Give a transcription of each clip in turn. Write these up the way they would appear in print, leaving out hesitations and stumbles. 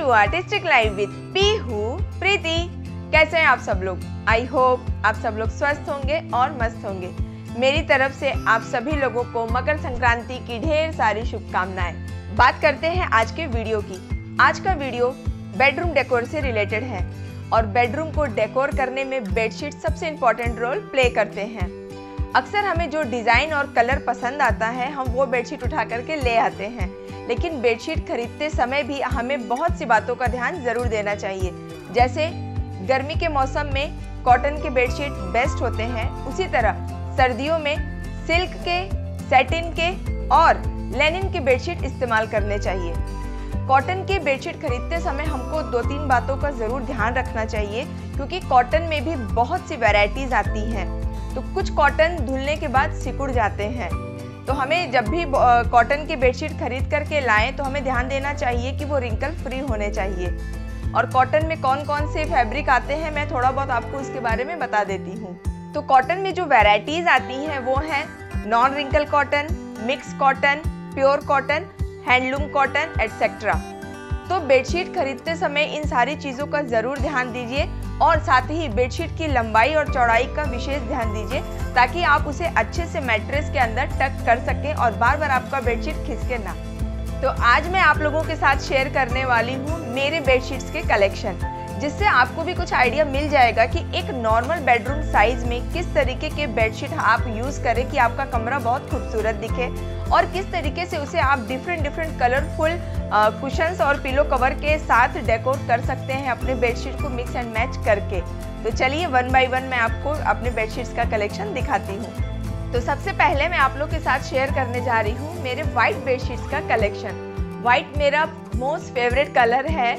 To artistic life with Pihu Preeti. कैसे हैं आप सब लोग? आई होप आप सब लोग स्वस्थ होंगे और मस्त होंगे। मेरी तरफ से आप सभी लोगों को मकर संक्रांति की ढेर सारी शुभकामनाएं। बात करते हैं आज के वीडियो की। आज का वीडियो बेडरूम डेकोर से रिलेटेड है और बेडरूम को डेकोर करने में बेडशीट सबसे इम्पोर्टेंट रोल प्ले करते हैं। अक्सर हमें जो डिज़ाइन और कलर पसंद आता है हम वो बेडशीट उठा करके ले आते हैं, लेकिन बेडशीट खरीदते समय भी हमें बहुत सी बातों का ध्यान ज़रूर देना चाहिए। जैसे गर्मी के मौसम में कॉटन के बेडशीट बेस्ट होते हैं, उसी तरह सर्दियों में सिल्क के, सैटिन के और लेनिन के बेडशीट इस्तेमाल करने चाहिए। कॉटन के बेडशीट खरीदते समय हमको 2-3 बातों का ज़रूर ध्यान रखना चाहिए, क्योंकि कॉटन में भी बहुत सी वैरायटीज़ आती हैं। तो कुछ कॉटन धुलने के बाद सिकुड़ जाते हैं, तो हमें जब भी कॉटन की बेडशीट खरीद करके लाएं तो हमें ध्यान देना चाहिए कि वो रिंकल फ्री होने चाहिए। और कॉटन में कौन कौन से फैब्रिक आते हैं मैं थोड़ा बहुत आपको इसके बारे में बता देती हूँ। तो कॉटन में जो वैरायटीज़ आती हैं वो हैं non wrinkle cotton, mix cotton, pure cotton, handloom cotton etcetera. तो बेडशीट खरीदते समय इन सारी चीज़ों का ज़रूर ध्यान दीजिए और साथ ही बेडशीट की लंबाई और चौड़ाई का विशेष ध्यान दीजिए, ताकि आप उसे अच्छे से मैट्रेस के अंदर टक कर सकें और बार बार आपका बेडशीट खिसके ना। तो आज मैं आप लोगों के साथ शेयर करने वाली हूँ मेरे बेडशीट्स के कलेक्शन, जिससे आपको भी कुछ आइडिया मिल जाएगा कि एक नॉर्मल बेडरूम साइज में किस तरीके के बेडशीट आप यूज़ करें कि आपका कमरा बहुत खूबसूरत दिखे, और किस तरीके से उसे आप डिफरेंट कलरफुल कुशन्स और पिलो कवर के साथ डेकोर कर सकते हैं अपने बेडशीट को मिक्स एंड मैच करके। तो चलिए 1 बाय 1 मैं आपको अपने बेडशीट्स का कलेक्शन दिखाती हूँ। तो सबसे पहले मैं आप लोग के साथ शेयर करने जा रही हूँ मेरे वाइट बेडशीट्स का कलेक्शन। वाइट मेरा मोस्ट फेवरेट कलर है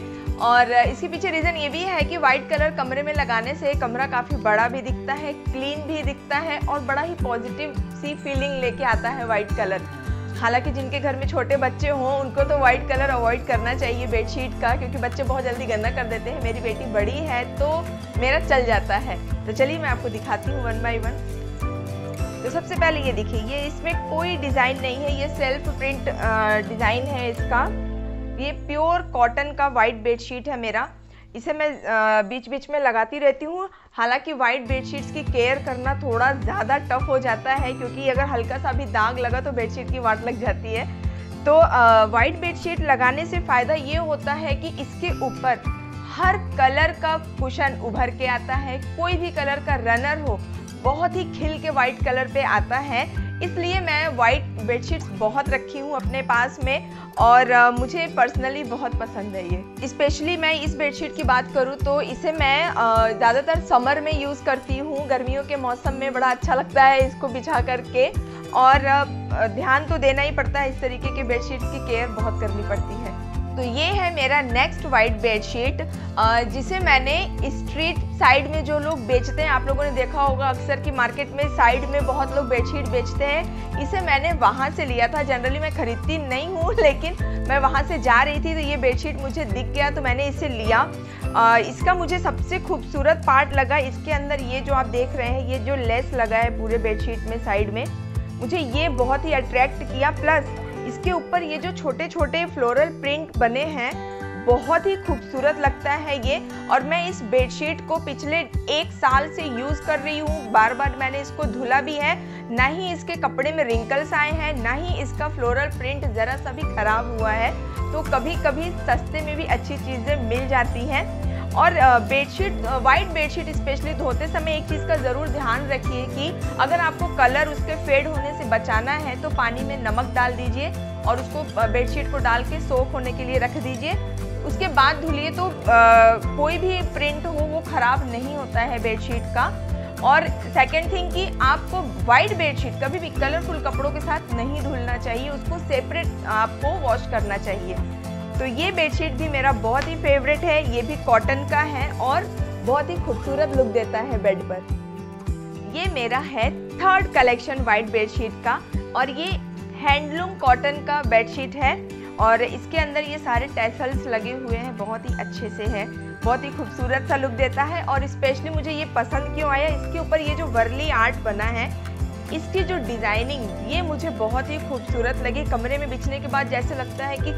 और इसके पीछे रीज़न ये भी है कि वाइट कलर कमरे में लगाने से कमरा काफ़ी बड़ा भी दिखता है, क्लीन भी दिखता है और बड़ा ही पॉजिटिव सी फीलिंग लेके आता है वाइट कलर। हालांकि जिनके घर में छोटे बच्चे हों उनको तो वाइट कलर अवॉइड करना चाहिए बेडशीट का, क्योंकि बच्चे बहुत जल्दी गंदा कर देते हैं। मेरी बेटी बड़ी है तो मेरा चल जाता है। तो चलिए मैं आपको दिखाती हूँ 1 बाय 1। तो सबसे पहले ये देखिए, ये इसमें कोई डिज़ाइन नहीं है, ये सेल्फ प्रिंट डिज़ाइन है इसका। ये प्योर कॉटन का वाइट बेडशीट है मेरा। इसे मैं बीच बीच में लगाती रहती हूँ। हालांकि वाइट बेडशीट्स की केयर करना थोड़ा ज़्यादा टफ हो जाता है, क्योंकि अगर हल्का सा भी दाग लगा तो बेडशीट की वाट लग जाती है। तो वाइट बेडशीट लगाने से फ़ायदा ये होता है कि इसके ऊपर हर कलर का कुशन उभर के आता है। कोई भी कलर का रनर हो बहुत ही खिल के वाइट कलर पे आता है, इसलिए मैं वाइट बेडशीट्स बहुत रखी हूँ अपने पास में और मुझे पर्सनली बहुत पसंद है ये। स्पेशली मैं इस बेडशीट की बात करूँ तो इसे मैं ज़्यादातर समर में यूज़ करती हूँ। गर्मियों के मौसम में बड़ा अच्छा लगता है इसको बिछा करके, और ध्यान तो देना ही पड़ता है, इस तरीके के बेडशीट की केयर बहुत करनी पड़ती है। तो ये है मेरा नेक्स्ट वाइट बेडशीट, जिसे मैंने स्ट्रीट साइड में जो लोग बेचते हैं, आप लोगों ने देखा होगा अक्सर कि मार्केट में साइड में बहुत लोग बेडशीट बेचते हैं, इसे मैंने वहाँ से लिया था। जनरली मैं खरीदती नहीं हूँ, लेकिन मैं वहाँ से जा रही थी तो ये बेडशीट मुझे दिख गया तो मैंने इसे लिया। इसका मुझे सबसे खूबसूरत पार्ट लगा इसके अंदर ये जो आप देख रहे हैं, ये जो लेस लगा है पूरे बेडशीट में साइड में, मुझे ये बहुत ही अट्रैक्ट किया। प्लस इसके ऊपर ये जो छोटे छोटे फ्लोरल प्रिंट बने हैं बहुत ही खूबसूरत लगता है ये। और मैं इस बेडशीट को पिछले 1 साल से यूज़ कर रही हूँ। बार बार मैंने इसको धुला भी है, ना ही इसके कपड़े में रिंकल्स आए हैं, ना ही इसका फ्लोरल प्रिंट ज़रा सा भी ख़राब हुआ है। तो कभी कभी सस्ते में भी अच्छी चीज़ें मिल जाती हैं। और बेडशीट, वाइट बेडशीट स्पेशली धोते समय एक चीज़ का ज़रूर ध्यान रखिए कि अगर आपको कलर उसके फेड होने से बचाना है तो पानी में नमक डाल दीजिए और उसको बेडशीट को डाल के सोख होने के लिए रख दीजिए। उसके बाद धुलिए तो कोई भी प्रिंट हो वो ख़राब नहीं होता है बेडशीट का। और सेकेंड थिंग कि आपको वाइट बेडशीट कभी भी कलरफुल कपड़ों के साथ नहीं धुलना चाहिए, उसको सेपरेट आपको वॉश करना चाहिए। तो ये बेडशीट भी मेरा बहुत ही फेवरेट है, ये भी कॉटन का है और बहुत ही खूबसूरत लुक देता है बेड पर। ये मेरा है 3rd कलेक्शन वाइट बेडशीट का, और ये हैंडलूम कॉटन का बेडशीट है और इसके अंदर ये सारे टैसल्स लगे हुए हैं, बहुत ही अच्छे से है, बहुत ही खूबसूरत सा लुक देता है। और स्पेशली मुझे ये पसंद क्यों आया, इसके ऊपर ये जो वर्ली आर्ट बना है इसकी जो डिज़ाइनिंग ये मुझे बहुत ही खूबसूरत लगी। कमरे में बिछने के बाद जैसे लगता है कि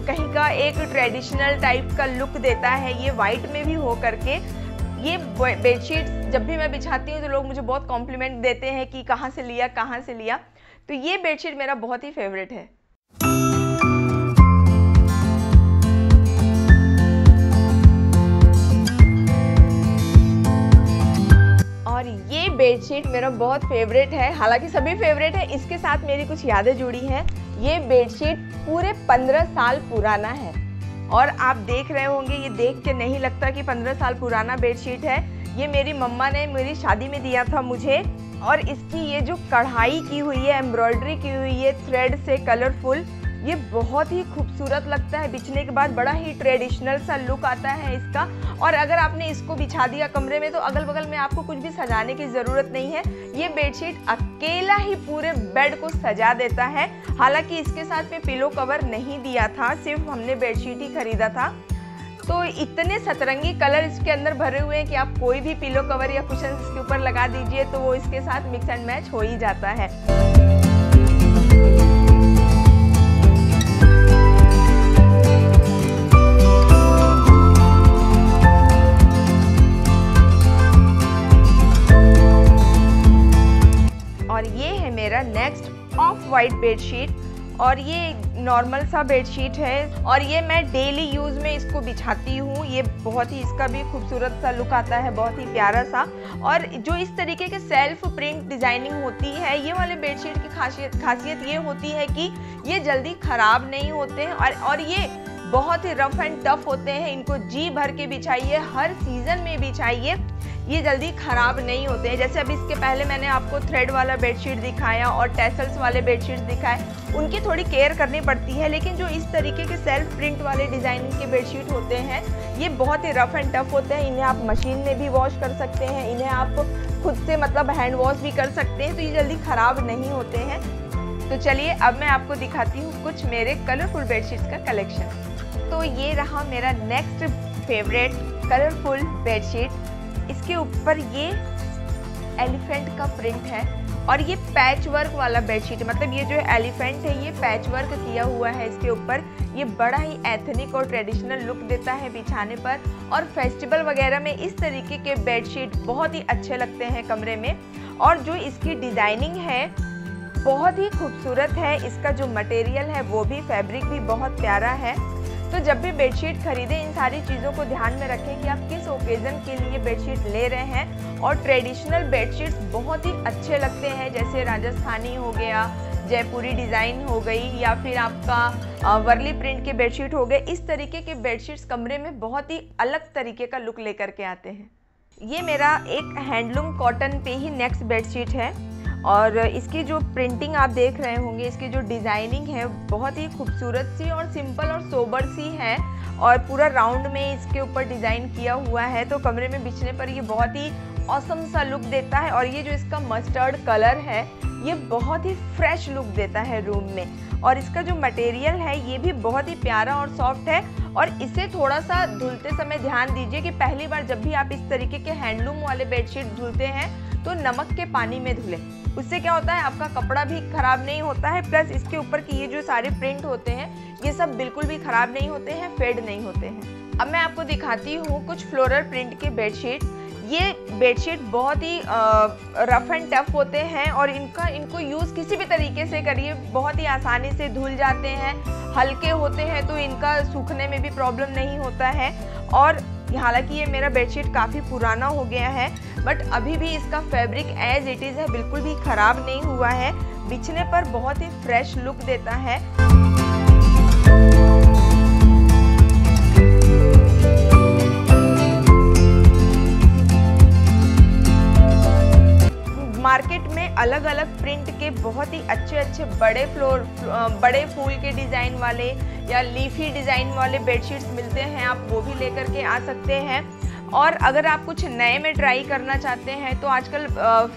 कहीं का एक ट्रेडिशनल टाइप का लुक देता है। ये वाइट में भी हो करके ये बेडशीट जब भी मैं बिछाती हूँ तो लोग मुझे बहुत कॉम्प्लीमेंट देते हैं कि कहाँ से लिया, कहाँ से लिया। तो ये बेडशीट मेरा बहुत ही फेवरेट है। और ये बेडशीट मेरा बहुत फेवरेट है, हालांकि सभी फेवरेट है, इसके साथ मेरी कुछ यादें जुड़ी हैं। ये बेडशीट पूरे 15 साल पुराना है और आप देख रहे होंगे, ये देख के नहीं लगता कि 15 साल पुराना बेडशीट है। ये मेरी मम्मा ने मेरी शादी में दिया था मुझे। और इसकी ये जो कढ़ाई की हुई है, एम्ब्रॉयडरी की हुई है थ्रेड से कलरफुल, ये बहुत ही खूबसूरत लगता है। बिछने के बाद बड़ा ही ट्रेडिशनल सा लुक आता है इसका। और अगर आपने इसको बिछा दिया कमरे में तो अगल बगल में आपको कुछ भी सजाने की ज़रूरत नहीं है। ये बेडशीट अकेला ही पूरे बेड को सजा देता है। हालांकि इसके साथ में पिलो कवर नहीं दिया था, सिर्फ हमने बेडशीट ही खरीदा था। तो इतने सतरंगी कलर इसके अंदर भरे हुए हैं कि आप कोई भी पिलो कवर या कुशन इसके ऊपर लगा दीजिए तो वो इसके साथ मिक्स एंड मैच हो ही जाता है। और ये है मेरा नेक्स्ट ऑफ वाइट बेडशीट। और ये नॉर्मल सा बेडशीट है और ये मैं डेली यूज़ में इसको बिछाती हूँ। ये बहुत ही, इसका भी खूबसूरत सा लुक आता है, बहुत ही प्यारा सा। और जो इस तरीके के सेल्फ प्रिंट डिज़ाइनिंग होती है, ये वाले बेडशीट की खासियत ये होती है कि ये जल्दी ख़राब नहीं होते हैं और ये बहुत ही रफ एंड टफ होते हैं। इनको जी भर के बिछाइए, हर सीज़न में बिछाइए, ये जल्दी ख़राब नहीं होते हैं। जैसे अभी इसके पहले मैंने आपको थ्रेड वाला बेडशीट दिखाया और टैसल्स वाले बेडशीट्स दिखाए, उनकी थोड़ी केयर करनी पड़ती है। लेकिन जो इस तरीके के सेल्फ प्रिंट वाले डिज़ाइनिंग के बेडशीट होते हैं, ये बहुत ही रफ एंड टफ होते हैं। इन्हें आप मशीन में भी वॉश कर सकते हैं, इन्हें आप खुद से मतलब हैंड वॉश भी कर सकते हैं, तो ये जल्दी ख़राब नहीं होते हैं। तो चलिए अब मैं आपको दिखाती हूँ कुछ मेरे कलरफुल बेडशीट्स का कलेक्शन। तो ये रहा मेरा नेक्स्ट फेवरेट कलरफुल बेडशीट। इसके ऊपर ये एलिफेंट का प्रिंट है और ये पैच वर्क वाला बेडशीट है। मतलब ये जो एलिफेंट है ये पैच वर्क किया हुआ है इसके ऊपर। ये बड़ा ही एथनिक और ट्रेडिशनल लुक देता है बिछाने पर। और फेस्टिवल वगैरह में इस तरीके के बेडशीट बहुत ही अच्छे लगते हैं कमरे में। और जो इसकी डिज़ाइनिंग है बहुत ही खूबसूरत है। इसका जो मटेरियल है वो भी, फैब्रिक भी बहुत प्यारा है। तो जब भी बेडशीट खरीदें इन सारी चीज़ों को ध्यान में रखें कि आप किस ओकेज़न के लिए बेडशीट ले रहे हैं। और ट्रेडिशनल बेडशीट्स बहुत ही अच्छे लगते हैं, जैसे राजस्थानी हो गया, जयपुरी डिज़ाइन हो गई, या फिर आपका वर्ली प्रिंट के बेडशीट हो गए। इस तरीके के बेडशीट्स कमरे में बहुत ही अलग तरीके का लुक लेकर के आते हैं। ये मेरा एक हैंडलूम कॉटन पे ही नेक्स्ट बेडशीट है और इसकी जो प्रिंटिंग आप देख रहे होंगे, इसकी जो डिज़ाइनिंग है बहुत ही खूबसूरत सी और सिंपल और सोबर सी है। और पूरा राउंड में इसके ऊपर डिज़ाइन किया हुआ है, तो कमरे में बिछने पर ये बहुत ही ऑसम सा लुक देता है। और ये जो इसका मस्टर्ड कलर है ये बहुत ही फ्रेश लुक देता है रूम में। और इसका जो मटेरियल है ये भी बहुत ही प्यारा और सॉफ्ट है। और इसे थोड़ा सा धुलते समय ध्यान दीजिए कि पहली बार जब भी आप इस तरीके के हैंडलूम वाले बेडशीट धुलते हैं तो नमक के पानी में धुलें। उससे क्या होता है, आपका कपड़ा भी खराब नहीं होता है, प्लस इसके ऊपर की ये जो सारे प्रिंट होते हैं ये सब बिल्कुल भी खराब नहीं होते हैं, फेड नहीं होते हैं। अब मैं आपको दिखाती हूँ कुछ फ्लोरल प्रिंट के बेडशीट। ये बेडशीट बहुत ही रफ एंड टफ होते हैं और इनको यूज़ किसी भी तरीके से करिए, बहुत ही आसानी से धुल जाते हैं। हल्के होते हैं तो इनका सूखने में भी प्रॉब्लम नहीं होता है। और हालांकि ये मेरा बेडशीट काफ़ी पुराना हो गया है बट अभी भी इसका फैब्रिक एज इट इज़ है, बिल्कुल भी ख़राब नहीं हुआ है। बिछने पर बहुत ही फ्रेश लुक देता है। मार्केट में अलग अलग प्रिंट के बहुत ही अच्छे बड़े फूल के डिज़ाइन वाले या लीफी डिज़ाइन वाले बेडशीट्स मिलते हैं, आप वो भी लेकर के आ सकते हैं। और अगर आप कुछ नए में ट्राई करना चाहते हैं तो आजकल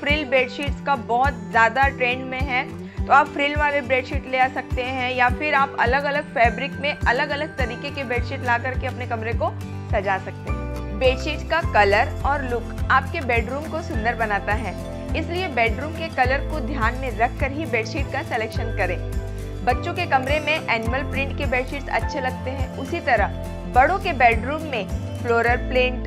फ्रिल बेडशीट्स का बहुत ज़्यादा ट्रेंड में है, तो आप फ्रिल वाले बेडशीट ले आ सकते हैं। या फिर आप अलग अलग फैब्रिक में अलग अलग तरीके के बेडशीट ला करके अपने कमरे को सजा सकते हैं। बेडशीट का कलर और लुक आपके बेडरूम को सुंदर बनाता है। इसलिए बेडरूम के कलर को ध्यान में रखकर ही बेडशीट का सिलेक्शन करें। बच्चों के कमरे में एनिमल प्रिंट के बेडशीट्स अच्छे लगते हैं, उसी तरह बड़ों के बेडरूम में फ्लोरल प्रिंट,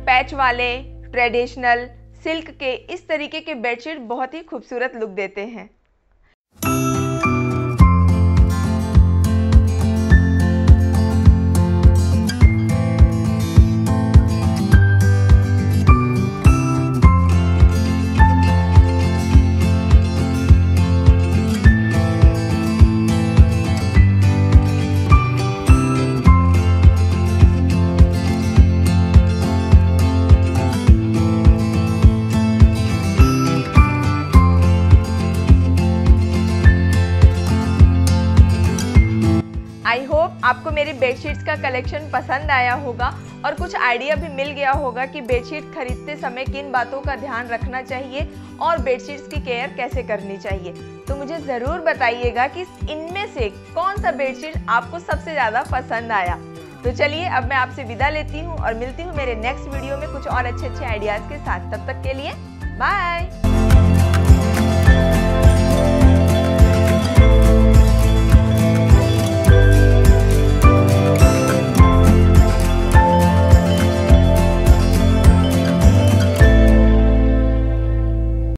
पैच वाले, ट्रेडिशनल, सिल्क के इस तरीके के बेडशीट बहुत ही खूबसूरत लुक देते हैं। आई होप आपको मेरी बेडशीट्स का कलेक्शन पसंद आया होगा और कुछ आइडिया भी मिल गया होगा कि बेडशीट खरीदते समय किन बातों का ध्यान रखना चाहिए और बेडशीट्स की केयर कैसे करनी चाहिए। तो मुझे ज़रूर बताइएगा कि इनमें से कौन सा बेडशीट आपको सबसे ज़्यादा पसंद आया। तो चलिए अब मैं आपसे विदा लेती हूँ और मिलती हूँ मेरे नेक्स्ट वीडियो में कुछ और अच्छे आइडियाज़ के साथ। तब तक के लिए बाय।